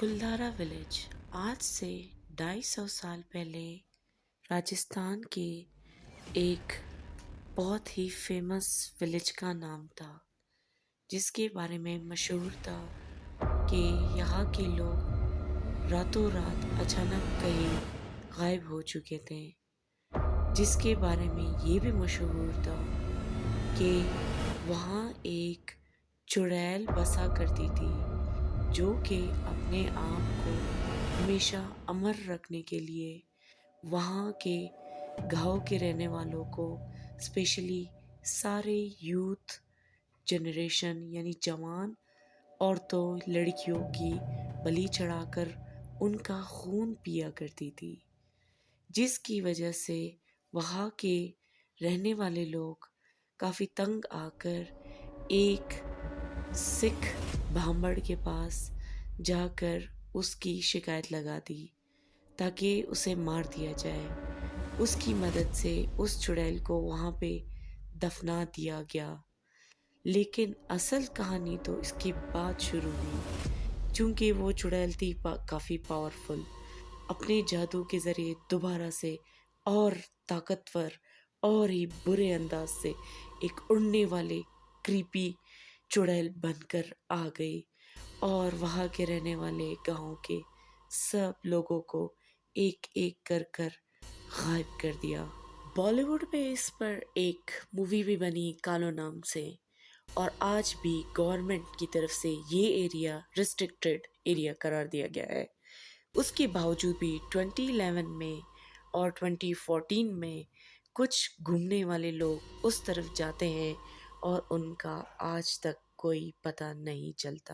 कुलधारा village आज से 250 साल पहले राजस्थान के एक बहुत ही फेमस विलेज का नाम था, जिसके बारे में मशहूर था कि यहाँ के लोग रातों रात अचानक कहीं गायब हो चुके थे। जिसके बारे में ये भी मशहूर था कि वहाँ एक चुड़ैल बसा करती थी, जो कि अपने आप को हमेशा अमर रखने के लिए वहाँ के गांव के रहने वालों को, स्पेशली सारे यूथ जनरेशन यानी जवान औरतों लड़कियों की बलि चढ़ाकर उनका खून पिया करती थी, जिसकी वजह से वहाँ के रहने वाले लोग काफ़ी तंग आकर एक सिख ब्राह्मण के पास जाकर उसकी शिकायत लगा दी ताकि उसे मार दिया जाए। उसकी मदद से उस चुड़ैल को वहाँ पे दफना दिया गया। लेकिन असल कहानी तो इसके बाद शुरू हुई, क्योंकि वो चुड़ैल थी काफ़ी पावरफुल। अपने जादू के ज़रिए दोबारा से और ताकतवर और ही बुरे अंदाज से एक उड़ने वाले क्रीपी चुड़ैल बनकर आ गई और वहाँ के रहने वाले गांव के सब लोगों को एक एक कर कर गायब कर दिया। बॉलीवुड में इस पर एक मूवी भी बनी कालो नाम से, और आज भी गवर्नमेंट की तरफ से ये एरिया रिस्ट्रिक्टेड एरिया करार दिया गया है। उसके बावजूद भी 2011 में और 2014 में कुछ घूमने वाले लोग उस तरफ जाते हैं और उनका आज तक कोई पता नहीं चलता।